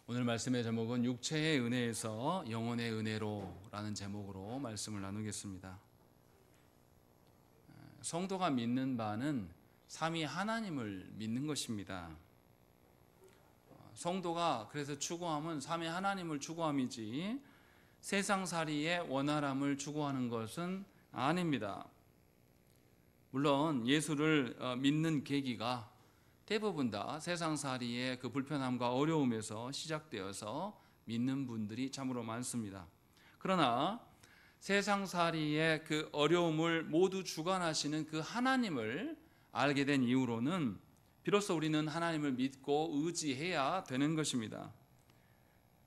오늘 말씀의 제목은 육체의 은혜에서 영혼의 은혜로라는 제목으로 말씀을 나누겠습니다. 성도가 믿는 바는 삼위 하나님을 믿는 것입니다. 성도가 그래서 추구함은 삼위 하나님을 추구함이지 세상살이의 원활함을 추구하는 것은 아닙니다. 물론 예수를 믿는 계기가 대부분 다 세상살이의 그 불편함과 어려움에서 시작되어서 믿는 분들이 참으로 많습니다. 그러나 세상살이의 그 어려움을 모두 주관하시는 그 하나님을 알게 된 이후로는 비로소 우리는 하나님을 믿고 의지해야 되는 것입니다.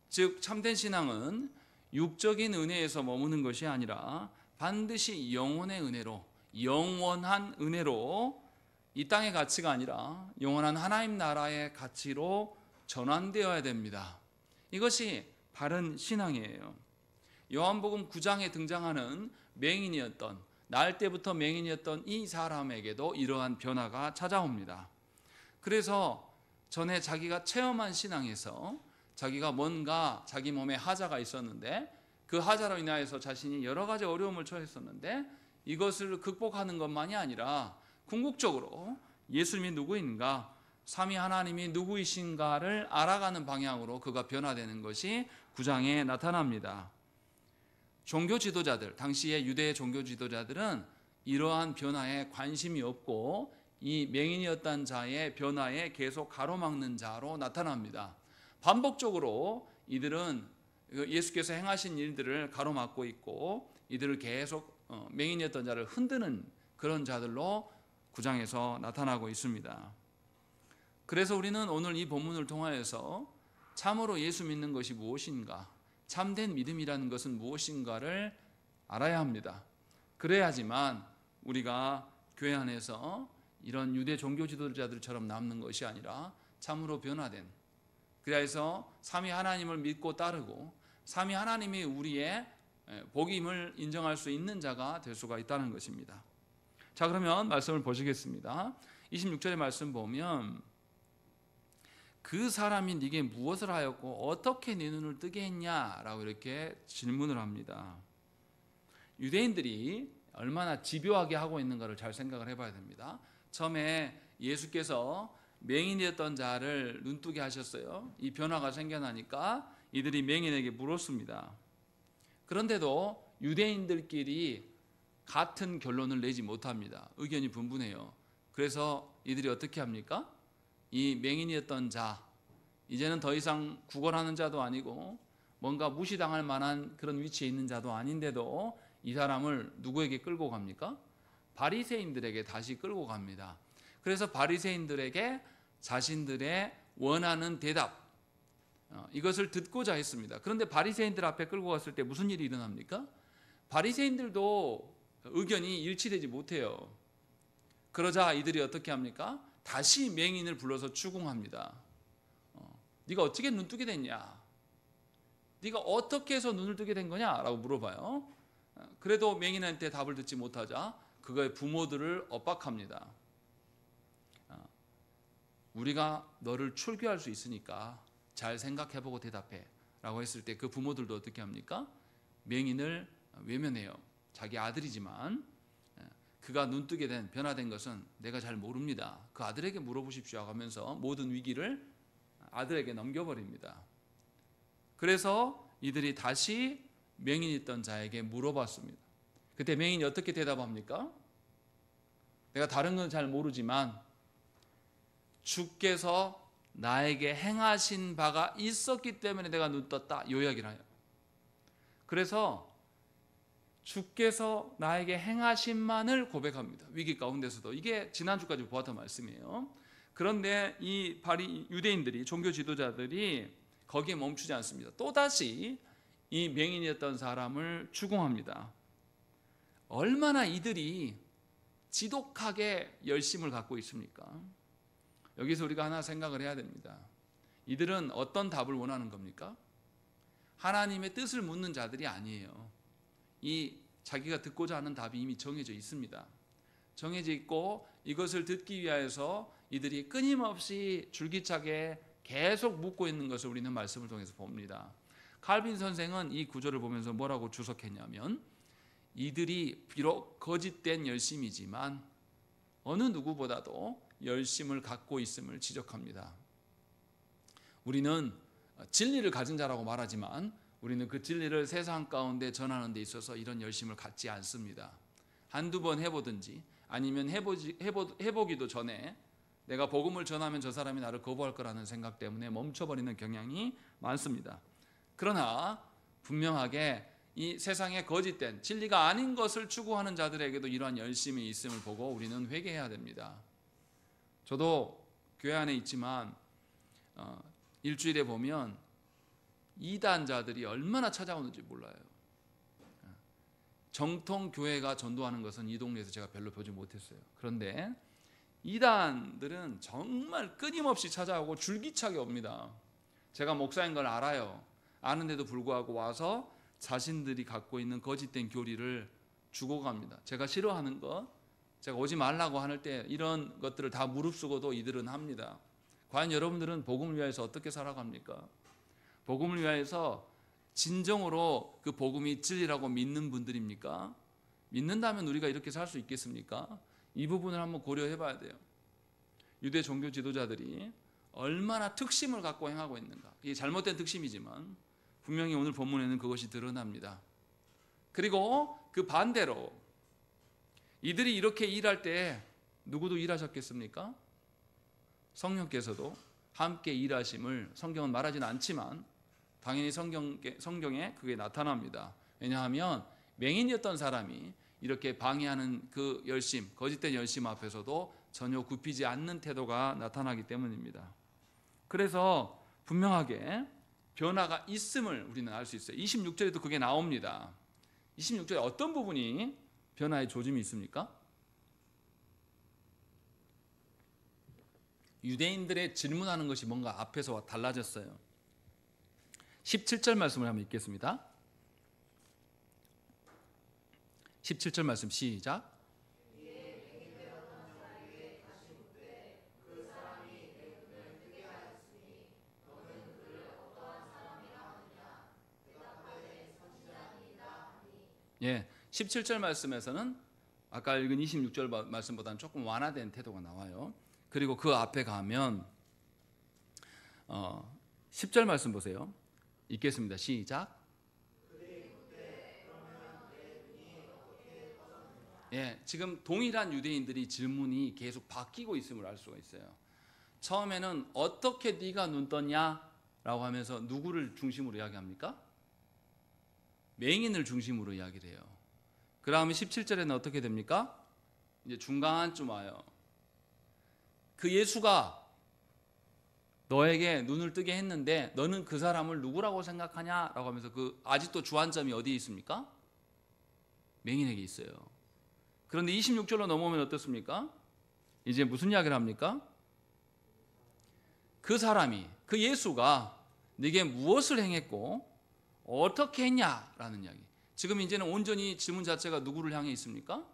즉 참된 신앙은 육적인 은혜에서 머무는 것이 아니라 반드시 영혼의 은혜로, 영원한 은혜로, 이 땅의 가치가 아니라 영원한 하나님 나라의 가치로 전환되어야 됩니다. 이것이 바른 신앙이에요. 요한복음 9장에 등장하는 맹인이었던, 날 때부터 맹인이었던 이 사람에게도 이러한 변화가 찾아옵니다. 그래서 전에 자기가 체험한 신앙에서 자기가 뭔가 자기 몸에 하자가 있었는데 그 하자로 인하여서 자신이 여러 가지 어려움을 처했었는데 이것을 극복하는 것만이 아니라 궁극적으로 예수님이 누구인가, 삼위 하나님이 누구이신가를 알아가는 방향으로 그가 변화되는 것이 9장에 나타납니다. 종교 지도자들, 당시의 유대 종교 지도자들은 이러한 변화에 관심이 없고 이 맹인이었던 자의 변화에 계속 가로막는 자로 나타납니다. 반복적으로 이들은 예수께서 행하신 일들을 가로막고 있고 이들을 계속 맹인이었던 자를 흔드는 그런 자들로 9장에서 나타나고 있습니다. 그래서 우리는 오늘 이 본문을 통하여서 참으로 예수 믿는 것이 무엇인가, 참된 믿음이라는 것은 무엇인가를 알아야 합니다. 그래야지만 우리가 교회 안에서 이런 유대 종교 지도자들처럼 남는 것이 아니라 참으로 변화된, 그래서 삼위 하나님을 믿고 따르고 삼위 하나님이 우리의 복임을 인정할 수 있는 자가 될 수가 있다는 것입니다. 자, 그러면 말씀을 보시겠습니다. 26절의 말씀 보면 그 사람이 네게 무엇을 하였고 어떻게 네 눈을 뜨게 했냐라고 이렇게 질문을 합니다. 유대인들이 얼마나 집요하게 하고 있는가를 잘 생각을 해봐야 됩니다. 처음에 예수께서 맹인이었던 자를 눈뜨게 하셨어요. 이 변화가 생겨나니까 이들이 맹인에게 물었습니다. 그런데도 유대인들끼리 같은 결론을 내지 못합니다. 의견이 분분해요. 그래서 이들이 어떻게 합니까? 이 맹인이었던 자, 이제는 더 이상 구걸하는 자도 아니고 뭔가 무시당할 만한 그런 위치에 있는 자도 아닌데도 이 사람을 누구에게 끌고 갑니까? 바리새인들에게 다시 끌고 갑니다. 그래서 바리새인들에게 자신들의 원하는 대답, 이것을 듣고자 했습니다. 그런데 바리새인들 앞에 끌고 갔을 때 무슨 일이 일어납니까? 바리새인들도 의견이 일치되지 못해요. 그러자 이들이 어떻게 합니까? 다시 맹인을 불러서 추궁합니다. 네가 어떻게 눈 뜨게 됐냐? 네가 어떻게 해서 눈을 뜨게 된 거냐? 라고 물어봐요. 그래도 맹인한테 답을 듣지 못하자 그의 부모들을 엇박합니다. 우리가 너를 출교할 수 있으니까 잘 생각해보고 대답해 라고 했을 때 그 부모들도 어떻게 합니까? 맹인을 외면해요. 자기 아들이지만 그가 눈뜨게 된, 변화된 것은 내가 잘 모릅니다. 그 아들에게 물어보십시오 하면서 모든 위기를 아들에게 넘겨버립니다. 그래서 이들이 다시 맹인이었던 자에게 물어봤습니다. 그때 맹인이 어떻게 대답합니까? 내가 다른 건 잘 모르지만 주께서 나에게 행하신 바가 있었기 때문에 내가 눈 떴다, 이 이야기를 해요. 그래서 주께서 나에게 행하신만을 고백합니다. 위기 가운데서도. 이게 지난주까지 보았던 말씀이에요. 그런데 이 유대인들이, 종교 지도자들이 거기에 멈추지 않습니다. 또다시 이 맹인이었던 사람을 추궁합니다. 얼마나 이들이 지독하게 열심을 갖고 있습니까? 여기서 우리가 하나 생각을 해야 됩니다. 이들은 어떤 답을 원하는 겁니까? 하나님의 뜻을 묻는 자들이 아니에요. 이 자기가 듣고자 하는 답이 이미 정해져 있습니다. 정해져 있고 이것을 듣기 위하여서 이들이 끊임없이 줄기차게 계속 묻고 있는 것을 우리는 말씀을 통해서 봅니다. 칼빈 선생은 이 구절을 보면서 뭐라고 주석했냐면, 이들이 비록 거짓된 열심이지만 어느 누구보다도 열심을 갖고 있음을 지적합니다. 우리는 진리를 가진 자라고 말하지만 우리는 그 진리를 세상 가운데 전하는 데 있어서 이런 열심을 갖지 않습니다. 한두 번 해보든지 아니면 해보기도 전에 내가 복음을 전하면 저 사람이 나를 거부할 거라는 생각 때문에 멈춰버리는 경향이 많습니다. 그러나 분명하게 이 세상에 거짓된 진리가 아닌 것을 추구하는 자들에게도 이러한 열심이 있음을 보고 우리는 회개해야 됩니다. 저도 교회 안에 있지만 일주일에 보면 이단자들이 얼마나 찾아오는지 몰라요. 정통 교회가 전도하는 것은 이 동네에서 제가 별로 보지 못했어요. 그런데 이단들은 정말 끊임없이 찾아오고 줄기차게 옵니다. 제가 목사인 걸 알아요. 아는데도 불구하고 와서 자신들이 갖고 있는 거짓된 교리를 주고 갑니다. 제가 싫어하는 것, 제가 오지 말라고 할 때 이런 것들을 다 무릅쓰고도 이들은 합니다. 과연 여러분들은 복음을 위해서 어떻게 살아갑니까? 복음을 위해서 진정으로 그 복음이 진리라고 믿는 분들입니까? 믿는다면 우리가 이렇게 살 수 있겠습니까? 이 부분을 한번 고려해 봐야 돼요. 유대 종교 지도자들이 얼마나 특심을 갖고 행하고 있는가. 이게 잘못된 특심이지만 분명히 오늘 본문에는 그것이 드러납니다. 그리고 그 반대로 이들이 이렇게 일할 때 누구도 일하셨겠습니까? 성령께서도 함께 일하심을 성경은 말하지는 않지만 당연히 성경에 그게 나타납니다. 왜냐하면 맹인이었던 사람이 이렇게 방해하는 그 열심, 거짓된 열심 앞에서도 전혀 굽히지 않는 태도가 나타나기 때문입니다. 그래서 분명하게 변화가 있음을 우리는 알 수 있어요. 26절에도 그게 나옵니다. 26절에 어떤 부분이 변화의 조짐이 있습니까? 유대인들의 질문하는 것이 뭔가 앞에서 달라졌어요. 17절 말씀을 한번 읽겠습니다. 17절 말씀 시작. 예, 17절 말씀에서는 아까 읽은 26절 말씀보다는 조금 완화된 태도가 나와요. 그리고 그 앞에 가면 10절 말씀 보세요. 읽겠습니다. 시작. 예, 지금 동일한 유대인들이 질문이 계속 바뀌고 있음을 알 수가 있어요. 처음에는 어떻게 네가 눈 떴냐? 라고 하면서 누구를 중심으로 이야기합니까? 맹인을 중심으로 이야기를 해요. 그 다음에 17절에는 어떻게 됩니까? 이제 중간쯤 와요. 그 예수가 너에게 눈을 뜨게 했는데 너는 그 사람을 누구라고 생각하냐? 라고 하면서 그 아직도 주안점이 어디에 있습니까? 맹인에게 있어요. 그런데 26절로 넘어오면 어떻습니까? 이제 무슨 이야기를 합니까? 그 사람이, 그 예수가 네게 무엇을 행했고 어떻게 했냐라는 이야기. 지금 이제는 온전히 질문 자체가 누구를 향해 있습니까?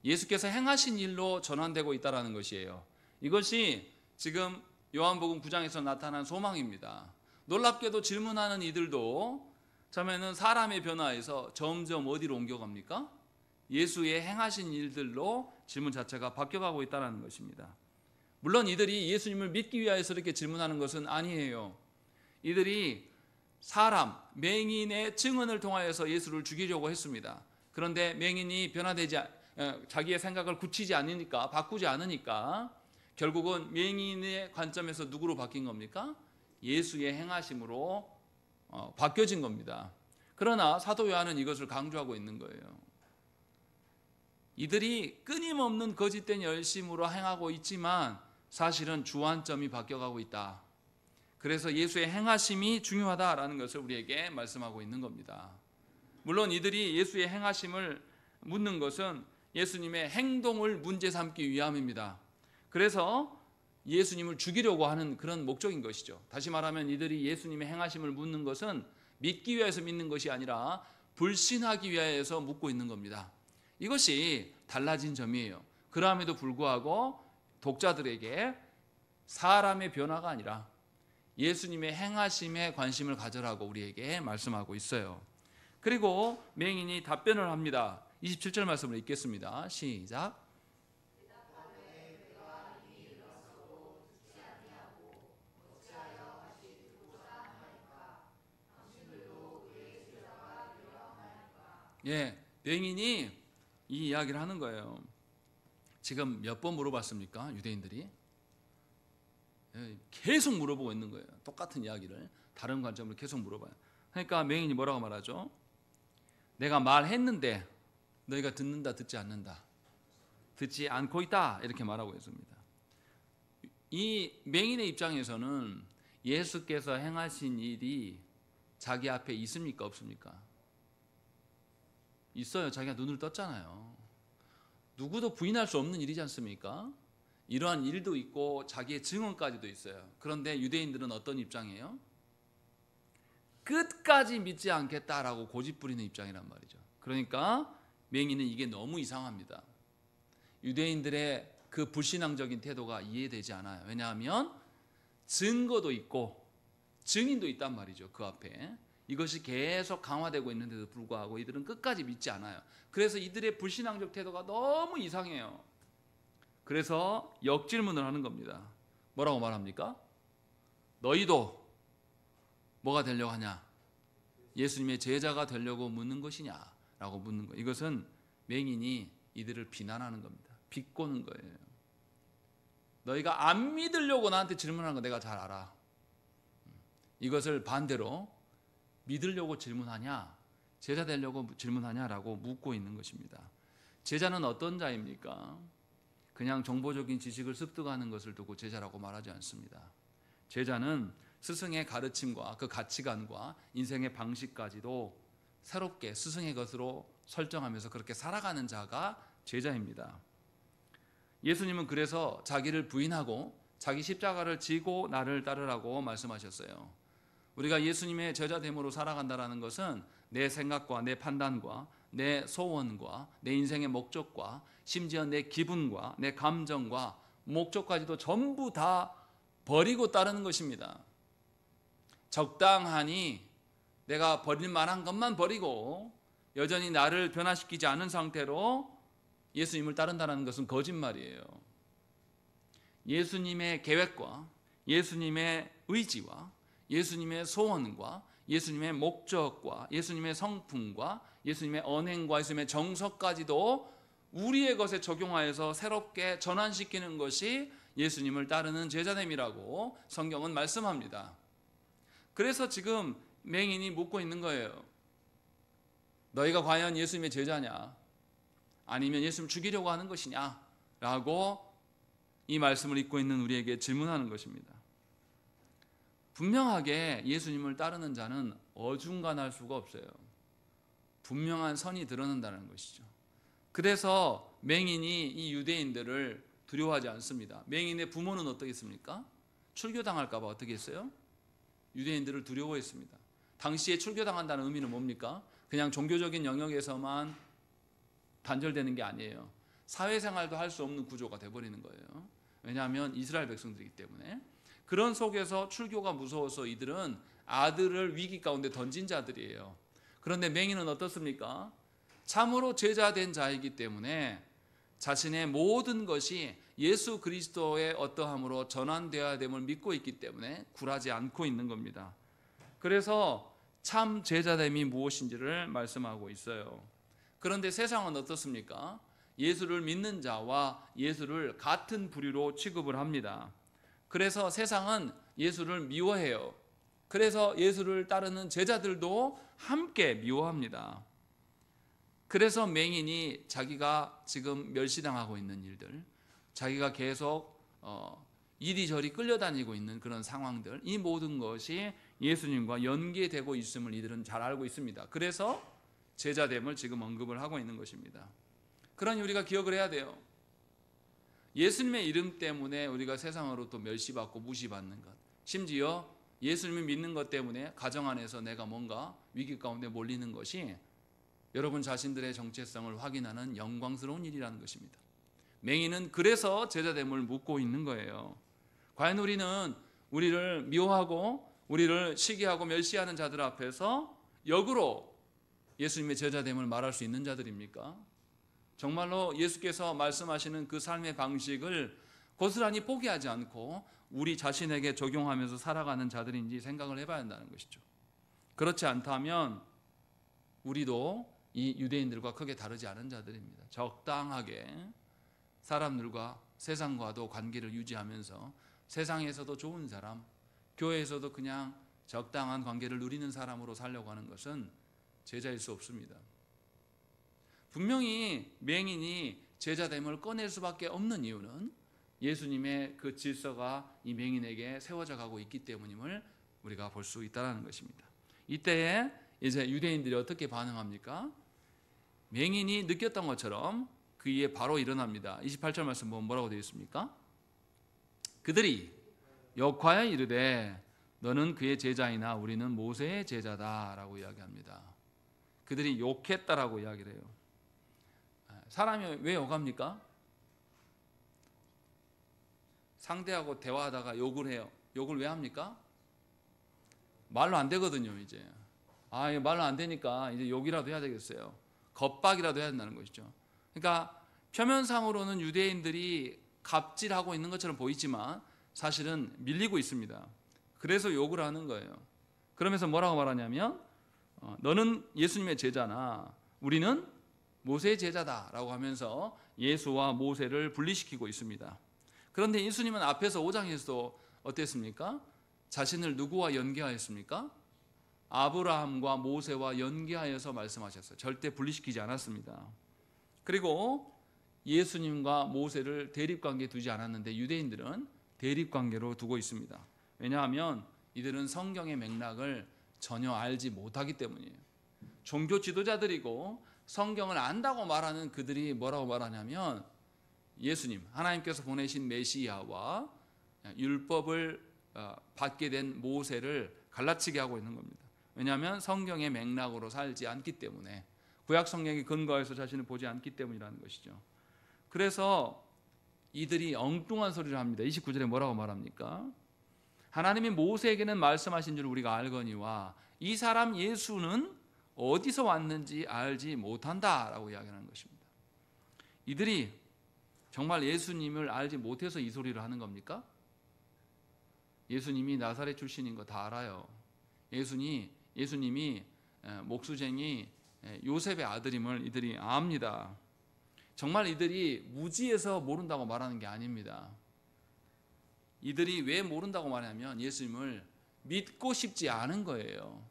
예수께서 행하신 일로 전환되고 있다는 것이에요. 이것이 지금 요한복음 9장에서 나타난 소망입니다. 놀랍게도 질문하는 이들도 처음에는 사람의 변화에서 점점 어디로 옮겨갑니까? 예수의 행하신 일들로 질문 자체가 바뀌어가고 있다는 것입니다. 물론 이들이 예수님을 믿기 위해서 이렇게 질문하는 것은 아니에요. 이들이 사람, 맹인의 증언을 통하여서 예수를 죽이려고 했습니다. 그런데 맹인이 자기의 생각을 굳히지 않으니까, 바꾸지 않으니까 결국은 맹인의 관점에서 누구로 바뀐 겁니까? 예수의 행하심으로 바뀌어진 겁니다. 그러나 사도 요한은 이것을 강조하고 있는 거예요. 이들이 끊임없는 거짓된 열심으로 행하고 있지만 사실은 주안점이 바뀌어가고 있다. 그래서 예수의 행하심이 중요하다라는 것을 우리에게 말씀하고 있는 겁니다. 물론 이들이 예수의 행하심을 묻는 것은 예수님의 행동을 문제 삼기 위함입니다. 그래서 예수님을 죽이려고 하는 그런 목적인 것이죠. 다시 말하면 이들이 예수님의 행하심을 묻는 것은 믿기 위해서 믿는 것이 아니라 불신하기 위해서 묻고 있는 겁니다. 이것이 달라진 점이에요. 그럼에도 불구하고 독자들에게 사람의 변화가 아니라 예수님의 행하심에 관심을 가져라고 우리에게 말씀하고 있어요. 그리고 맹인이 답변을 합니다. 27절 말씀을 읽겠습니다. 시작. 예, 맹인이 이 이야기를 하는 거예요. 지금 몇 번 물어봤습니까? 유대인들이 계속 물어보고 있는 거예요. 똑같은 이야기를 다른 관점으로 계속 물어봐요. 그러니까 맹인이 뭐라고 말하죠? 내가 말했는데 너희가 듣는다 듣지 않는다, 듣지 않고 있다, 이렇게 말하고 있습니다. 이 맹인의 입장에서는 예수께서 행하신 일이 자기 앞에 있습니까 없습니까? 있어요. 자기가 눈을 떴잖아요. 누구도 부인할 수 없는 일이지 않습니까? 이러한 일도 있고 자기의 증언까지도 있어요. 그런데 유대인들은 어떤 입장이에요? 끝까지 믿지 않겠다라고 고집부리는 입장이란 말이죠. 그러니까 맹인은 이게 너무 이상합니다. 유대인들의 그 불신앙적인 태도가 이해되지 않아요. 왜냐하면 증거도 있고 증인도 있단 말이죠. 그 앞에 이것이 계속 강화되고 있는데도 불구하고 이들은 끝까지 믿지 않아요. 그래서 이들의 불신앙적 태도가 너무 이상해요. 그래서 역질문을 하는 겁니다. 뭐라고 말합니까? 너희도 뭐가 되려고 하냐? 예수님의 제자가 되려고 묻는 것이냐? 라고 묻는 거예요. 이것은 맹인이 이들을 비난하는 겁니다. 비꼬는 거예요. 너희가 안 믿으려고 나한테 질문하는 거 내가 잘 알아. 이것을 반대로 믿으려고 질문하냐, 제자 되려고 질문하냐라고 묻고 있는 것입니다. 제자는 어떤 자입니까? 그냥 정보적인 지식을 습득하는 것을 두고 제자라고 말하지 않습니다. 제자는 스승의 가르침과 그 가치관과 인생의 방식까지도 새롭게 스승의 것으로 설정하면서 그렇게 살아가는 자가 제자입니다. 예수님은 그래서 자기를 부인하고 자기 십자가를 지고 나를 따르라고 말씀하셨어요. 우리가 예수님의 제자됨으로 살아간다는 것은 내 생각과 내 판단과 내 소원과 내 인생의 목적과 심지어 내 기분과 내 감정과 목적까지도 전부 다 버리고 따르는 것입니다. 적당하니 내가 버릴 만한 것만 버리고 여전히 나를 변화시키지 않은 상태로 예수님을 따른다는 것은 거짓말이에요. 예수님의 계획과 예수님의 의지와 예수님의 소원과 예수님의 목적과 예수님의 성품과 예수님의 언행과 예수님의 정서까지도 우리의 것에 적용하여서 새롭게 전환시키는 것이 예수님을 따르는 제자됨이라고 성경은 말씀합니다. 그래서 지금 맹인이 묻고 있는 거예요. 너희가 과연 예수님의 제자냐? 아니면 예수님을 죽이려고 하는 것이냐? 라고 이 말씀을 읽고 있는 우리에게 질문하는 것입니다. 분명하게 예수님을 따르는 자는 어중간할 수가 없어요. 분명한 선이 드러난다는 것이죠. 그래서 맹인이 이 유대인들을 두려워하지 않습니다. 맹인의 부모는 어떻겠습니까? 출교당할까 봐 어떻게 했어요? 유대인들을 두려워했습니다. 당시에 출교당한다는 의미는 뭡니까? 그냥 종교적인 영역에서만 단절되는 게 아니에요. 사회생활도 할 수 없는 구조가 돼버리는 거예요. 왜냐하면 이스라엘 백성들이기 때문에. 그런 속에서 출교가 무서워서 이들은 아들을 위기 가운데 던진 자들이에요. 그런데 맹인은 어떻습니까? 참으로 제자된 자이기 때문에 자신의 모든 것이 예수 그리스도의 어떠함으로 전환되어야 됨을 믿고 있기 때문에 굴하지 않고 있는 겁니다. 그래서 참 제자됨이 무엇인지를 말씀하고 있어요. 그런데 세상은 어떻습니까? 예수를 믿는 자와 예수를 같은 부류로 취급을 합니다. 그래서 세상은 예수를 미워해요. 그래서 예수를 따르는 제자들도 함께 미워합니다. 그래서 맹인이 자기가 지금 멸시당하고 있는 일들, 자기가 계속 이리저리 끌려다니고 있는 그런 상황들, 이 모든 것이 예수님과 연계되고 있음을 이들은 잘 알고 있습니다. 그래서 제자됨을 지금 언급을 하고 있는 것입니다. 그러니 우리가 기억을 해야 돼요. 예수님의 이름 때문에 우리가 세상으로 또 멸시받고 무시받는 것, 심지어 예수님을 믿는 것 때문에 가정 안에서 내가 뭔가 위기 가운데 몰리는 것이 여러분 자신들의 정체성을 확인하는 영광스러운 일이라는 것입니다. 맹인은 그래서 제자됨을 묻고 있는 거예요. 과연 우리는 우리를 미워하고 우리를 시기하고 멸시하는 자들 앞에서 역으로 예수님의 제자됨을 말할 수 있는 자들입니까? 정말로 예수께서 말씀하시는 그 삶의 방식을 고스란히 포기하지 않고 우리 자신에게 적용하면서 살아가는 자들인지 생각을 해봐야 한다는 것이죠. 그렇지 않다면 우리도 이 유대인들과 크게 다르지 않은 자들입니다. 적당하게 사람들과 세상과도 관계를 유지하면서 세상에서도 좋은 사람, 교회에서도 그냥 적당한 관계를 누리는 사람으로 살려고 하는 것은 제자일 수 없습니다. 분명히 맹인이 제자됨을 꺼낼 수밖에 없는 이유는 예수님의 그 질서가 이 맹인에게 세워져 가고 있기 때문임을 우리가 볼 수 있다는 것입니다. 이때에 이제 유대인들이 어떻게 반응합니까? 맹인이 느꼈던 것처럼 그 이에 바로 일어납니다. 28절 말씀 보면 뭐라고 되어 있습니까? 그들이 역하여 이르되 너는 그의 제자이나 우리는 모세의 제자다라고 이야기합니다. 그들이 욕했다라고 이야기를 해요. 사람이 왜 욕합니까? 상대하고 대화하다가 욕을 해요. 욕을 왜 합니까? 말로 안 되거든요, 이제. 이거 말로 안 되니까 이제 욕이라도 해야 되겠어요. 겁박이라도 해야 된다는 것이죠. 그러니까 표면상으로는 유대인들이 갑질하고 있는 것처럼 보이지만 사실은 밀리고 있습니다. 그래서 욕을 하는 거예요. 그러면서 뭐라고 말하냐면 너는 예수님의 제자나 우리는 모세의 제자다라고 하면서 예수와 모세를 분리시키고 있습니다. 그런데 예수님은 앞에서 5장에서도 어땠습니까? 자신을 누구와 연계하였습니까? 아브라함과 모세와 연계하여서 말씀하셨어요. 절대 분리시키지 않았습니다. 그리고 예수님과 모세를 대립관계에 두지 않았는데 유대인들은 대립관계로 두고 있습니다. 왜냐하면 이들은 성경의 맥락을 전혀 알지 못하기 때문이에요. 종교 지도자들이고 성경을 안다고 말하는 그들이 뭐라고 말하냐면 예수님, 하나님께서 보내신 메시아와 율법을 받게 된 모세를 갈라치게 하고 있는 겁니다. 왜냐하면 성경의 맥락으로 살지 않기 때문에, 구약 성경에 근거해서 자신을 보지 않기 때문이라는 것이죠. 그래서 이들이 엉뚱한 소리를 합니다. 29절에 뭐라고 말합니까? 하나님이 모세에게는 말씀하신 줄 우리가 알거니와 이 사람 예수는 어디서 왔는지 알지 못한다라고 이야기하는 것입니다. 이들이 정말 예수님을 알지 못해서 이 소리를 하는 겁니까? 예수님이 나사렛 출신인 거 다 알아요. 예수님이 목수쟁이 요셉의 아들임을 이들이 압니다. 정말 이들이 무지해서 모른다고 말하는 게 아닙니다. 이들이 왜 모른다고 말하냐면 예수님을 믿고 싶지 않은 거예요.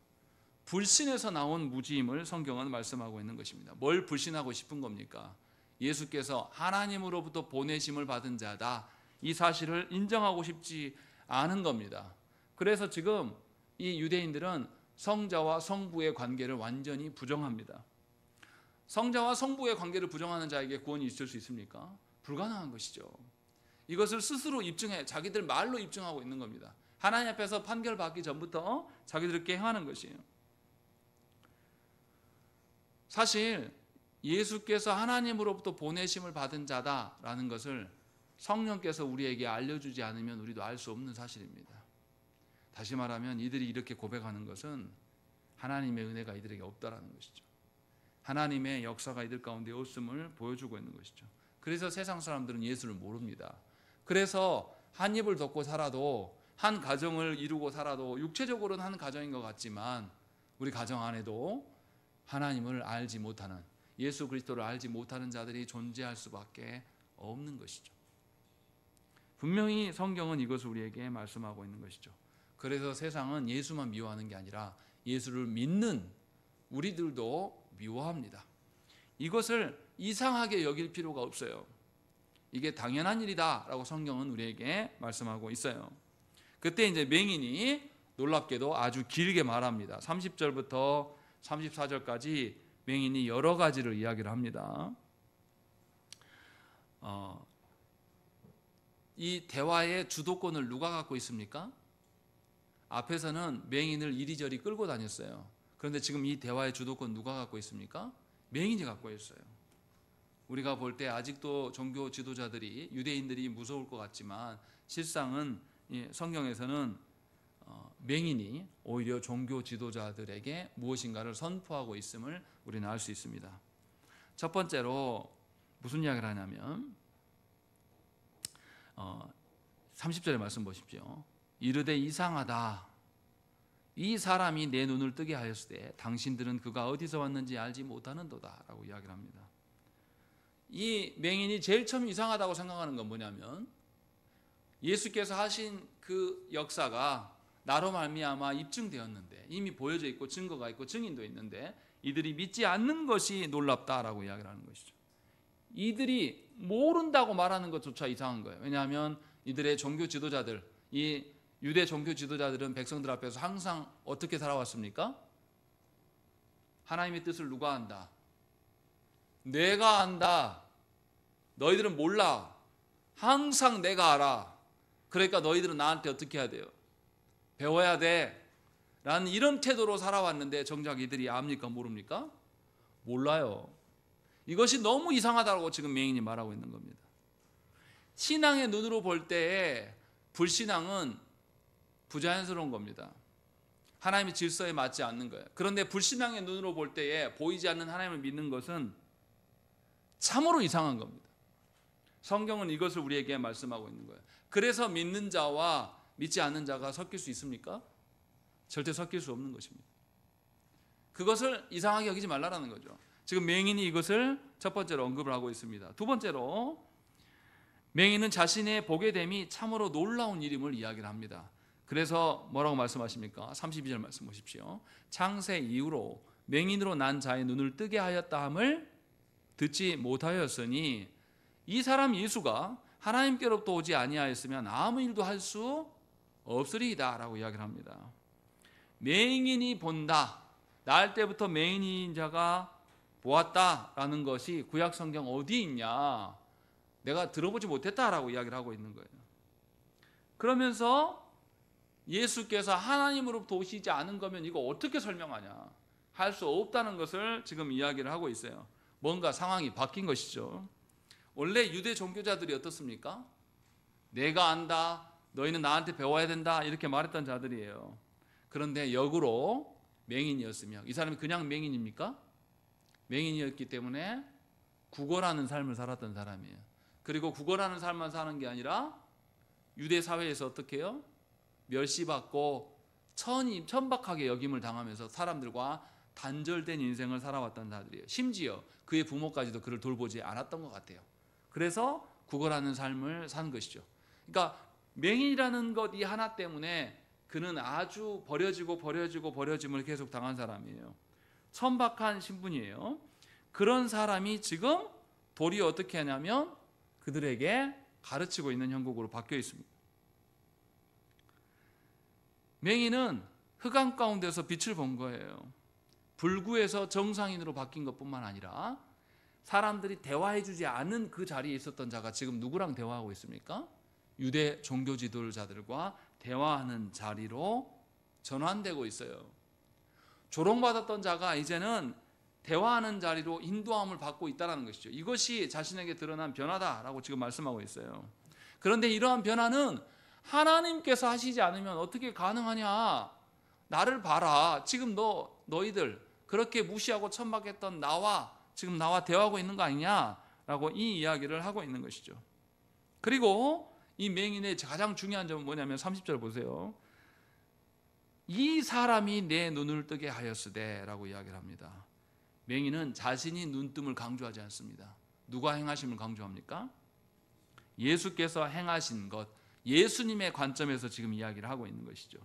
불신에서 나온 무지임을 성경은 말씀하고 있는 것입니다. 뭘 불신하고 싶은 겁니까? 예수께서 하나님으로부터 보내심을 받은 자다, 이 사실을 인정하고 싶지 않은 겁니다. 그래서 지금 이 유대인들은 성자와 성부의 관계를 완전히 부정합니다. 성자와 성부의 관계를 부정하는 자에게 구원이 있을 수 있습니까? 불가능한 것이죠. 이것을 스스로 자기들 말로 입증하고 있는 겁니다. 하나님 앞에서 판결받기 전부터 자기들끼리 행하는 것이에요. 사실 예수께서 하나님으로부터 보내심을 받은 자다라는 것을 성령께서 우리에게 알려주지 않으면 우리도 알 수 없는 사실입니다. 다시 말하면 이들이 이렇게 고백하는 것은 하나님의 은혜가 이들에게 없다라는 것이죠. 하나님의 역사가 이들 가운데 없음을 보여주고 있는 것이죠. 그래서 세상 사람들은 예수를 모릅니다. 그래서 한 입을 덮고 살아도, 한 가정을 이루고 살아도 육체적으로는 한 가정인 것 같지만 우리 가정 안에도 하나님을 알지 못하는, 예수 그리스도를 알지 못하는 자들이 존재할 수밖에 없는 것이죠. 분명히 성경은 이것을 우리에게 말씀하고 있는 것이죠. 그래서 세상은 예수만 미워하는 게 아니라 예수를 믿는 우리들도 미워합니다. 이것을 이상하게 여길 필요가 없어요. 이게 당연한 일이다라고 성경은 우리에게 말씀하고 있어요. 그때 이제 맹인이 놀랍게도 아주 길게 말합니다. 30절부터 34절까지 맹인이 여러 가지를 이야기를 합니다. 이 대화의 주도권을 누가 갖고 있습니까? 앞에서는 맹인을 이리저리 끌고 다녔어요. 그런데 지금 이 대화의 주도권 누가 갖고 있습니까? 맹인이 갖고 있어요. 우리가 볼 때 아직도 종교 지도자들이, 유대인들이 무서울 것 같지만 실상은 성경에서는 맹인이 오히려 종교 지도자들에게 무엇인가를 선포하고 있음을 우리는 알 수 있습니다. 첫 번째로 무슨 이야기를 하냐면 30절의 말씀 보십시오. 이르되 이상하다. 이 사람이 내 눈을 뜨게 하였으되 당신들은 그가 어디서 왔는지 알지 못하는도다 라고 이야기를 합니다. 이 맹인이 제일 처음 이상하다고 생각하는 건 뭐냐면 예수께서 하신 그 역사가 나로 말미암아 입증되었는데 이미 보여져 있고 증거가 있고 증인도 있는데 이들이 믿지 않는 것이 놀랍다라고 이야기를 하는 것이죠. 이들이 모른다고 말하는 것조차 이상한 거예요. 왜냐하면 이들의 종교 지도자들, 이 유대 종교 지도자들은 백성들 앞에서 항상 어떻게 살아왔습니까? 하나님의 뜻을 누가 안다? 내가 안다. 너희들은 몰라. 항상 내가 알아. 그러니까 너희들은 나한테 어떻게 해야 돼요? 배워야 돼. 라는 이런 태도로 살아왔는데 정작 이들이 압니까? 모릅니까? 몰라요. 이것이 너무 이상하다고 지금 맹인이 말하고 있는 겁니다. 신앙의 눈으로 볼 때에 불신앙은 부자연스러운 겁니다. 하나님의 질서에 맞지 않는 거예요. 그런데 불신앙의 눈으로 볼 때에 보이지 않는 하나님을 믿는 것은 참으로 이상한 겁니다. 성경은 이것을 우리에게 말씀하고 있는 거예요. 그래서 믿는 자와 믿지 않는 자가 섞일 수 있습니까? 절대 섞일 수 없는 것입니다. 그것을 이상하게 여기지 말라라는 거죠. 지금 맹인이 이것을 첫 번째로 언급을 하고 있습니다. 두 번째로 맹인은 자신의 보게 됨이 참으로 놀라운 일임을 이야기를 합니다. 그래서 뭐라고 말씀하십니까? 32절 말씀 보십시오. 창세 이후로 맹인으로 난 자의 눈을 뜨게 하였다 함을 듣지 못하였으니 이 사람 예수가 하나님께로부터 오지 아니하였으면 아무 일도 할 수 없으리이다 라고 이야기를 합니다. 맹인이 본다. 날 때부터 맹인인 자가 보았다라는 것이 구약 성경 어디에 있냐? 내가 들어보지 못했다라고 이야기를 하고 있는 거예요. 그러면서 예수께서 하나님으로부터 오시지 않은 거면 이거 어떻게 설명하냐? 할 수 없다는 것을 지금 이야기를 하고 있어요. 뭔가 상황이 바뀐 것이죠. 원래 유대 종교자들이 어떻습니까? 내가 안다. 너희는 나한테 배워야 된다. 이렇게 말했던 자들이에요. 그런데 역으로 맹인이었으며 이 사람이 그냥 맹인입니까? 맹인이었기 때문에 구걸하는 삶을 살았던 사람이에요. 그리고 구걸하는 삶만 사는 게 아니라 유대 사회에서 어떻게 해요? 멸시받고 천박하게 여김을 당하면서 사람들과 단절된 인생을 살아왔던 자들이에요. 심지어 그의 부모까지도 그를 돌보지 않았던 것 같아요. 그래서 구걸하는 삶을 산 것이죠. 그러니까 맹인이라는 것 이 하나 때문에 그는 아주 버려짐을 계속 당한 사람이에요. 천박한 신분이에요. 그런 사람이 지금 도리어 어떻게 하냐면 그들에게 가르치고 있는 형국으로 바뀌어 있습니다. 맹인은 흑암 가운데서 빛을 본 거예요. 불구에서 정상인으로 바뀐 것뿐만 아니라 사람들이 대화해주지 않은 그 자리에 있었던 자가 지금 누구랑 대화하고 있습니까? 유대 종교 지도자들과 대화하는 자리로 전환되고 있어요. 조롱받았던 자가 이제는 대화하는 자리로 인도함을 받고 있다는 것이죠. 이것이 자신에게 드러난 변화다라고 지금 말씀하고 있어요. 그런데 이러한 변화는 하나님께서 하시지 않으면 어떻게 가능하냐? 나를 봐라. 지금 너희들 그렇게 무시하고 천박했던 지금 나와 대화하고 있는 거 아니냐라고 이 이야기를 하고 있는 것이죠. 그리고 이 맹인의 가장 중요한 점은 뭐냐면 30절 보세요. 이 사람이 내 눈을 뜨게 하였으되 라고 이야기를 합니다. 맹인은 자신이 눈뜸을 강조하지 않습니다. 누가 행하심을 강조합니까? 예수께서 행하신 것, 예수님의 관점에서 지금 이야기를 하고 있는 것이죠.